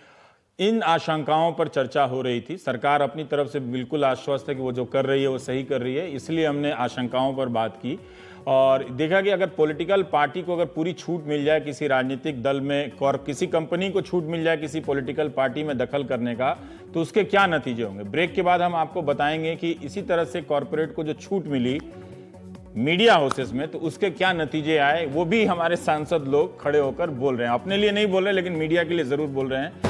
इन आशंकाओं पर चर्चा हो रही थी। सरकार अपनी तरफ से बिल्कुल आश्वस्त है कि वो जो कर रही है वो सही कर रही है, इसलिए हमने आशंकाओं पर बात की और देखा कि अगर पॉलिटिकल पार्टी को अगर पूरी छूट मिल जाए किसी राजनीतिक दल में, और किसी कंपनी को छूट मिल जाए किसी पॉलिटिकल पार्टी में दखल करने का, तो उसके क्या नतीजे होंगे। ब्रेक के बाद हम आपको बताएंगे कि इसी तरह से कॉर्पोरेट को जो छूट मिली मीडिया हाउसेस में, तो उसके क्या नतीजे आए, वो भी हमारे सांसद लोग खड़े होकर बोल रहे हैं। अपने लिए नहीं बोल रहे, लेकिन मीडिया के लिए जरूर बोल रहे हैं।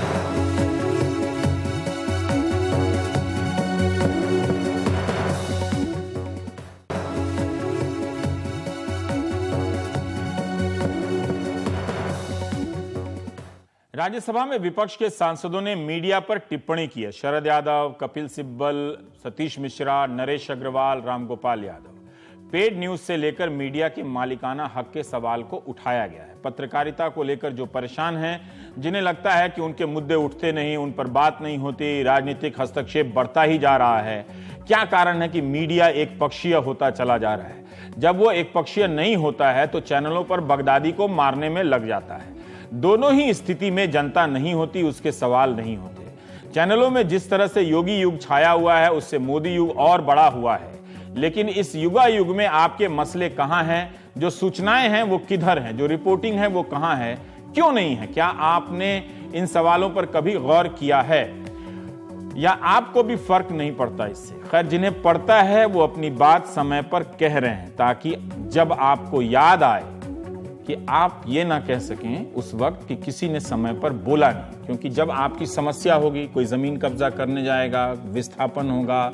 राज्यसभा में विपक्ष के सांसदों ने मीडिया पर टिप्पणी की है। शरद यादव, कपिल सिब्बल, सतीश मिश्रा, नरेश अग्रवाल, रामगोपाल यादव। पेड न्यूज से लेकर मीडिया के मालिकाना हक के सवाल को उठाया गया है। पत्रकारिता को लेकर जो परेशान हैं, जिन्हें लगता है कि उनके मुद्दे उठते नहीं, उन पर बात नहीं होती, राजनीतिक हस्तक्षेप बढ़ता ही जा रहा है। क्या कारण है कि मीडिया एक पक्षीय होता चला जा रहा है? जब वो एक पक्षीय नहीं होता है तो चैनलों पर बगदादी को मारने में लग जाता है। दोनों ही स्थिति में जनता नहीं होती, उसके सवाल नहीं होते। चैनलों में जिस तरह से योगी युग छाया हुआ है, उससे मोदी युग और बड़ा हुआ है। लेकिन इस युगा युग में आपके मसले कहां हैं? जो सूचनाएं हैं वो किधर हैं? जो रिपोर्टिंग है वो कहां है? क्यों नहीं है? क्या आपने इन सवालों पर कभी गौर किया है, या आपको भी फर्क नहीं पड़ता इससे? खैर, जिन्हें पड़ता है वो अपनी बात समय पर कह रहे हैं, ताकि जब आपको याद आए कि आप ये ना कह सकें उस वक्त कि किसी ने समय पर बोला नहीं। क्योंकि जब आपकी समस्या होगी, कोई जमीन कब्जा करने जाएगा, विस्थापन होगा,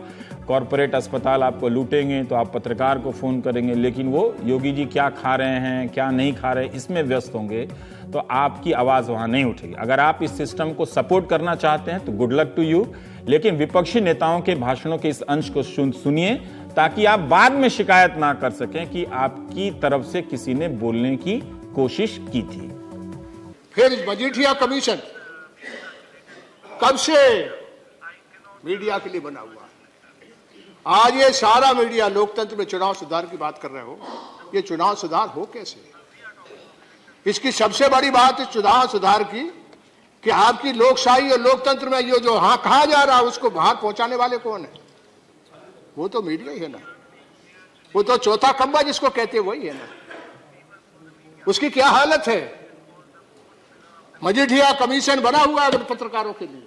कॉर्पोरेट अस्पताल आपको लूटेंगे, तो आप पत्रकार को फोन करेंगे, लेकिन वो योगी जी क्या खा रहे हैं, क्या नहीं खा रहे, इसमें व्यस्त होंगे, तो आपकी आवाज वहां नहीं उठेगी। अगर आप इस सिस्टम को सपोर्ट करना चाहते हैं तो गुड लक टू यू, लेकिन विपक्षी नेताओं के भाषणों के इस अंश को सुनिए, ताकि आप बाद में शिकायत ना कर सकें कि आपकी तरफ से किसी ने बोलने की कोशिश की थी। फिर मजीठिया कमीशन कब से मीडिया के लिए बना हुआ है? आज ये सारा मीडिया लोकतंत्र में चुनाव सुधार की बात कर रहे हो, ये चुनाव सुधार हो कैसे? इसकी सबसे बड़ी बात है चुनाव सुधार की कि आपकी लोकशाही और लोकतंत्र में ये जो हाँ कहा जा रहा है उसको बाहर पहुंचाने वाले कौन है? वो तो मीडिया ही है ना। वो तो चौथा खंबा जिसको कहते हैं वही है ना। उसकी क्या हालत है? मजीठिया कमीशन बना हुआ है पत्रकारों के लिए।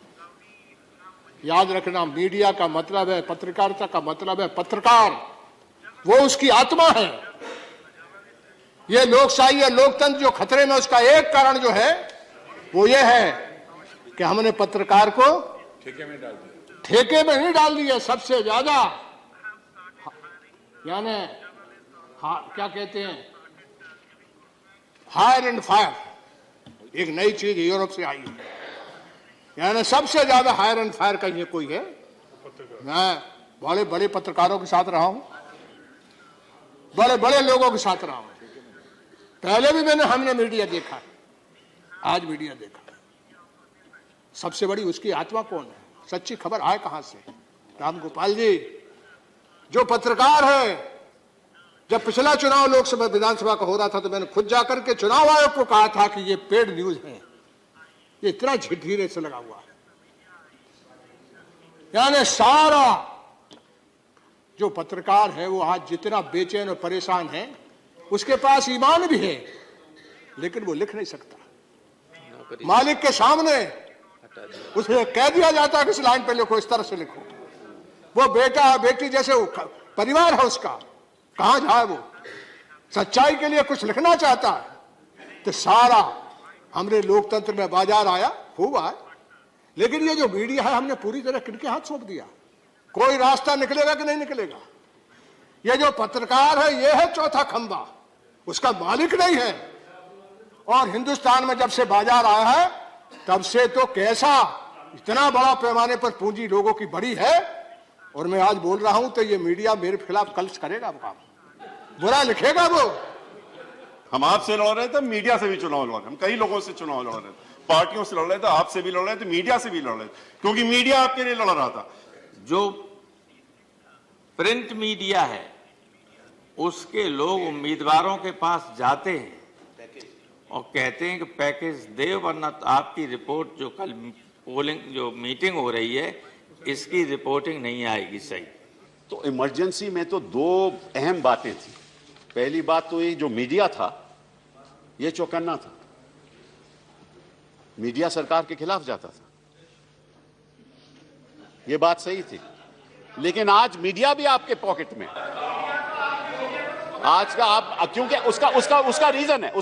याद रखना, मीडिया का मतलब है, पत्रकारिता का मतलब है पत्रकार वो उसकी आत्मा है। ये लोकशाही या लोकतंत्र जो खतरे में, उसका एक कारण जो है वो ये है कि हमने पत्रकार को ठेके में नहीं डाल दिया। सबसे ज्यादा यानी क्या कहते हैं, हायर एंड फायर, एक नई चीज यूरोप से आई है। यानी सबसे ज्यादा हायर एंड फायर का ये कोई है। मैं बड़े बड़े पत्रकारों के साथ रहा हूं, बड़े बड़े लोगों के साथ रहा हूं। पहले भी हमने मीडिया देखा, आज मीडिया देखा। सबसे बड़ी उसकी आत्मा कौन है? सच्ची खबर आए कहां से? रामगोपाल जी जो पत्रकार है, जब पिछला चुनाव लोकसभा विधानसभा का हो रहा था तो मैंने खुद जाकर के चुनाव आयोग को कहा था कि ये पेड न्यूज है, ये इतना धीरे से लगा हुआ है। यानी सारा जो पत्रकार है वो आज जितना बेचैन और परेशान है, उसके पास ईमान भी है लेकिन वो लिख नहीं सकता। मालिक के सामने उसे कह दिया जाता है कि इस लाइन पे लिखो, इस तरह से लिखो। वो बेटा बेटी जैसे परिवार है उसका, कहां जाए वो? सच्चाई के लिए कुछ लिखना चाहता है तो सारा हमने लोकतंत्र में बाजार आया, खूब आया। लेकिन ये जो मीडिया है हमने पूरी तरह किनके हाथ सौंप दिया? कोई रास्ता निकलेगा कि नहीं निकलेगा? ये जो पत्रकार है ये है चौथा खंबा, उसका मालिक नहीं है। और हिंदुस्तान में जब से बाजार आया है तब से तो कैसा इतना बड़ा पैमाने पर पूंजी लोगों की बड़ी है। और मैं आज बोल रहा हूं तो ये मीडिया मेरे खिलाफ कल करेगा काम, बुरा लिखेगा वो। हम आपसे लड़ रहे थे, मीडिया से भी चुनाव लड़ रहे, हम कई लोगों से चुनाव लड़ रहे थे, पार्टियों से लड़ रहे थे, आपसे भी लड़ रहे थे, मीडिया से भी लड़ रहे थे, क्योंकि मीडिया आपके लिए लड़ रहा था। जो प्रिंट मीडिया है उसके लोग उम्मीदवारों के पास जाते हैं और कहते हैं कि पैकेज दे, वरना तो आपकी रिपोर्ट जो कल पोलिंग जो मीटिंग हो रही है इसकी रिपोर्टिंग नहीं आएगी सही। तो इमरजेंसी में तो दो अहम बातें थी। पहली बात तो ये जो मीडिया था ये चौकन्ना था, मीडिया सरकार के खिलाफ जाता था, ये बात सही थी। लेकिन आज मीडिया भी आपके पॉकेट में, आज का आप, क्योंकि उसका रीजन है,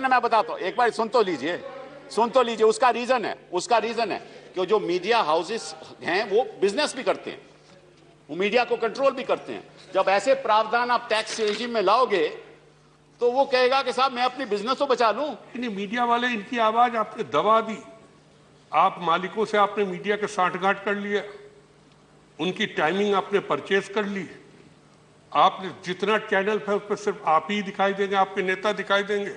मैं बताता हूं, एक बार सुन तो लीजिए, उसका रीजन है कि जो मीडिया हाउसेस हैं वो बिजनेस भी करते हैं, वो मीडिया को कंट्रोल भी करते हैं। जब ऐसे प्रावधान आप टैक्स रेजिम में लाओगे तो वो कहेगा कि साहब मैं अपनी बिजनेस तो बचा लूं। मीडिया वाले इनकी आवाज आपने दबा दी, आप मालिकों से आपने मीडिया के साठगांठ कर लिया, उनकी टाइमिंग आपने परचेज कर ली। आपने जितना चैनल है उस पर सिर्फ आप ही दिखाई देंगे, आपके नेता दिखाई देंगे,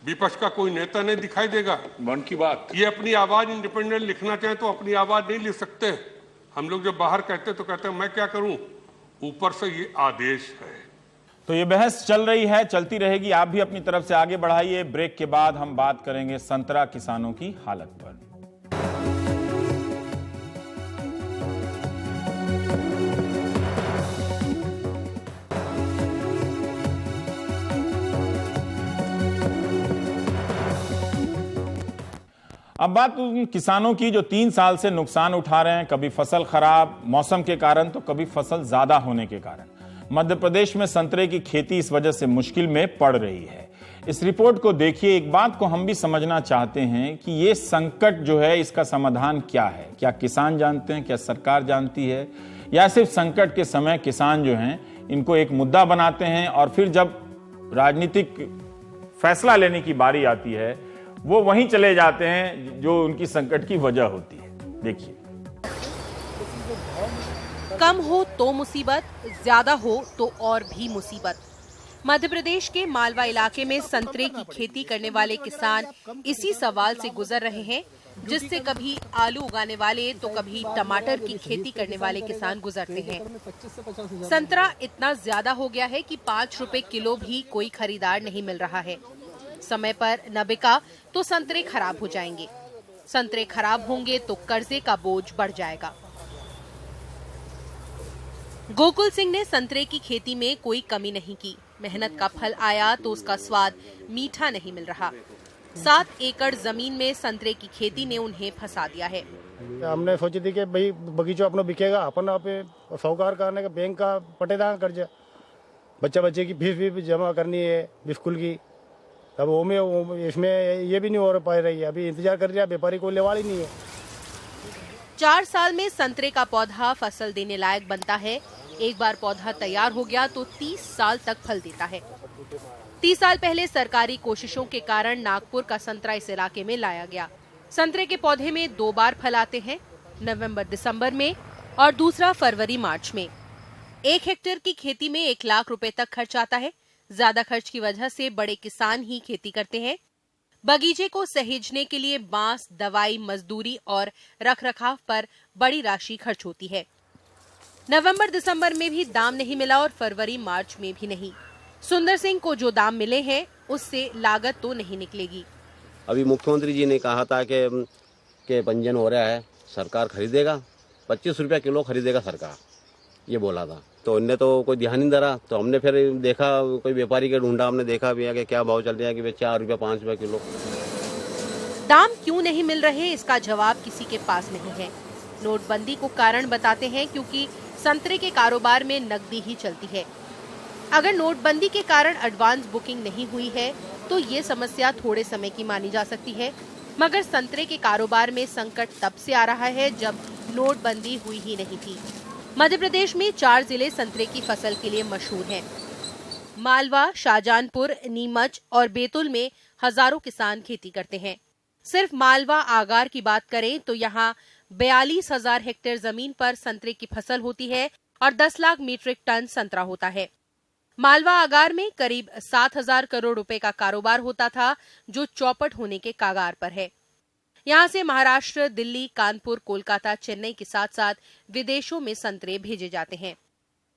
विपक्ष का कोई नेता नहीं दिखाई देगा। मन की बात, ये अपनी आवाज इंडिपेंडेंट लिखना चाहे तो अपनी आवाज नहीं लिख सकते। हम लोग जब बाहर कहते तो कहते हैं मैं क्या करूं, ऊपर से ये आदेश है। तो ये बहस चल रही है, चलती रहेगी, आप भी अपनी तरफ से आगे बढ़ाइए। ब्रेक के बाद हम बात करेंगे संतरा किसानों की हालत पर। अब बात उन किसानों की जो 3 साल से नुकसान उठा रहे हैं, कभी फसल खराब मौसम के कारण तो कभी फसल ज्यादा होने के कारण। मध्य प्रदेश में संतरे की खेती इस वजह से मुश्किल में पड़ रही है। इस रिपोर्ट को देखिए। एक बात को हम भी समझना चाहते हैं कि ये संकट जो है इसका समाधान क्या है? क्या किसान जानते हैं, क्या सरकार जानती है, या सिर्फ संकट के समय किसान जो हैं इनको एक मुद्दा बनाते हैं और फिर जब राजनीतिक फैसला लेने की बारी आती है वो वहीं चले जाते हैं जो उनकी संकट की वजह होती है? देखिए, कम हो तो मुसीबत, ज्यादा हो तो और भी मुसीबत। मध्य प्रदेश के मालवा इलाके में संतरे की खेती करने वाले किसान इसी सवाल से गुजर रहे हैं, जिससे कभी आलू उगाने वाले तो कभी टमाटर की खेती करने वाले किसान गुजरते हैं। संतरा इतना ज्यादा हो गया है कि 5 रुपए किलो भी कोई खरीदार नहीं मिल रहा है। समय पर न बिका तो संतरे खराब हो जाएंगे, संतरे खराब होंगे तो कर्जे का बोझ बढ़ जाएगा। गोकुल सिंह ने संतरे की खेती में कोई कमी नहीं की। मेहनत का फल आया तो उसका स्वाद मीठा नहीं मिल रहा। 7 एकड़ जमीन में संतरे की खेती ने उन्हें फंसा दिया है। हमने सोची थी कि भाई बगीचा अपना बिकेगा, अपन आप साहूकार करने का बैंक का पटेदार कर्जा, बच्चे की फीस भी जमा करनी है स्कूल की। अब वो इसमें ये भी नहीं हो पा रही है, अभी इंतजार कर रही है, व्यापारी कोई लेवाल ही नहीं है। 4 साल में संतरे का पौधा फसल देने लायक बनता है। एक बार पौधा तैयार हो गया तो 30 साल तक फल देता है। 30 साल पहले सरकारी कोशिशों के कारण नागपुर का संतरा इस इलाके में लाया गया। संतरे के पौधे में 2 बार फल आते हैं, नवंबर दिसंबर में और दूसरा फरवरी मार्च में। 1 हेक्टेयर की खेती में 1 लाख रुपए तक खर्च आता है। ज्यादा खर्च की वजह से बड़े किसान ही खेती करते हैं। बगीचे को सहेजने के लिए बांस, दवाई, मजदूरी और रखरखाव पर बड़ी राशि खर्च होती है। नवंबर दिसंबर में भी दाम नहीं मिला और फरवरी मार्च में भी नहीं। सुंदर सिंह को जो दाम मिले हैं उससे लागत तो नहीं निकलेगी। अभी मुख्यमंत्री जी ने कहा था कि पंजीयन हो रहा है, सरकार खरीदेगा, 25 रुपया किलो खरीदेगा सरकार, ये बोला था। तो उनने तो कोई ध्यान नहीं धरा। तो हमने फिर देखा, कोई व्यापारी के ढूंढा, हमने देखा भैया कि क्या भाव चल रहा है कि 4 रुपया 5 रुपया किलो। दाम क्यों नहीं मिल रहे, इसका जवाब किसी के पास नहीं है। नोटबंदी को कारण बताते हैं क्योंकि संतरे के कारोबार में नकदी ही चलती है। अगर नोटबंदी के कारण एडवांस बुकिंग नहीं हुई है तो ये समस्या थोड़े समय की मानी जा सकती है, मगर संतरे के कारोबार में संकट तब से आ रहा है जब नोटबंदी हुई ही नहीं थी। मध्य प्रदेश में 4 जिले संतरे की फसल के लिए मशहूर हैं। मालवा, शाहजहानपुर, नीमच और बैतूल में हजारों किसान खेती करते हैं। सिर्फ मालवा आगार की बात करें तो यहाँ 42,000 हेक्टेयर जमीन पर संतरे की फसल होती है और 10 लाख मीट्रिक टन संतरा होता है। मालवा आगार में करीब 7,000 करोड़ रुपए का कारोबार होता था, जो चौपट होने के कगार पर है। यहाँ से महाराष्ट्र, दिल्ली, कानपुर, कोलकाता, चेन्नई के साथ साथ विदेशों में संतरे भेजे जाते हैं।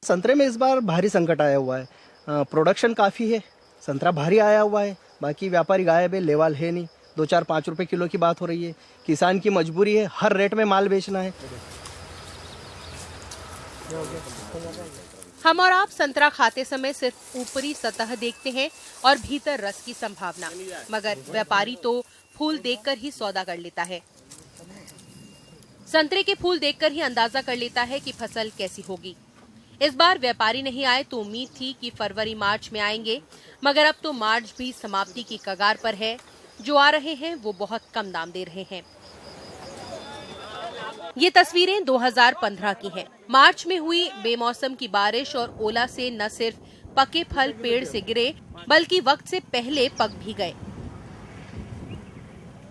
संतरे में इस बार भारी संकट आया हुआ है। प्रोडक्शन काफी है, संतरा भारी आया हुआ है, बाकी व्यापारी गायब है, लेवाल है नहीं। 2, 4, 5 रुपए किलो की बात हो रही है। किसान की मजबूरी है, हर रेट में माल बेचना है। हम और आप संतरा खाते समय सिर्फ ऊपरी सतह देखते हैं और भीतर रस की संभावना, मगर व्यापारी तो फूल देखकर ही सौदा कर लेता है। संतरे के फूल देखकर ही अंदाजा कर लेता है कि फसल कैसी होगी। इस बार व्यापारी नहीं आए तो उम्मीद थी कि फरवरी मार्च में आएंगे, मगर अब तो मार्च भी समाप्ति की कगार पर है। जो आ रहे हैं वो बहुत कम दाम दे रहे हैं। ये तस्वीरें 2015 की हैं। मार्च में हुई बेमौसम की बारिश और ओला से न सिर्फ पके फल पेड़ से गिरे बल्कि वक्त से पहले पक भी गए।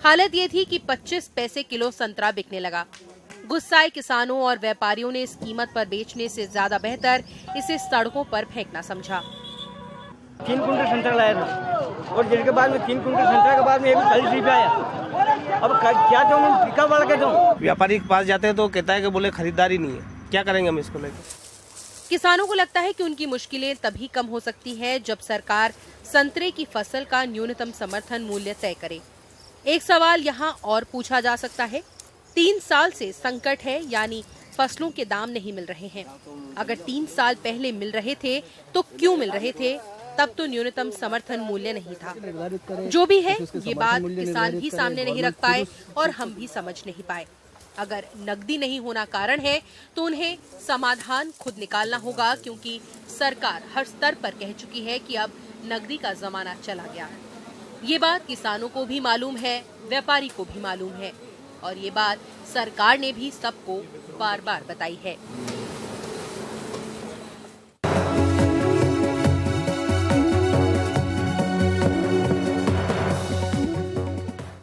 हालत ये थी कि 25 पैसे किलो संतरा बिकने लगा। गुस्साए किसानों और व्यापारियों ने इस कीमत पर बेचने से ज्यादा बेहतर इसे सड़कों पर फेंकना समझा। 3 कुंटल संतरा लाया था और जिसके बाद में 3 कुंटल संतरा के बाद में 40 रुपये आया। अब क्या तो बिका बढ़ के तो व्यापारी के पास जाते हैं तो कहता है कि बोले खरीदारी नहीं है, क्या करेंगे हम इसको लेकर। किसानों को लगता है कि उनकी मुश्किलें तभी कम हो सकती है जब सरकार संतरे की फसल का न्यूनतम समर्थन मूल्य तय करे। एक सवाल यहाँ और पूछा जा सकता है, 3 साल से संकट है, यानी फसलों के दाम नहीं मिल रहे हैं। अगर 3 साल पहले मिल रहे थे तो क्यों मिल रहे थे? तब तो न्यूनतम समर्थन मूल्य नहीं था। जो भी है, ये बात किसान भी सामने नहीं रख पाए और हम भी समझ नहीं पाए। अगर नकदी नहीं होना कारण है तो उन्हें समाधान खुद निकालना होगा, क्योंकि सरकार हर स्तर पर कह चुकी है कि अब नकदी का जमाना चला गया। ये बात किसानों को भी मालूम है, व्यापारी को भी मालूम है और ये बात सरकार ने भी सबको बार बार बताई है।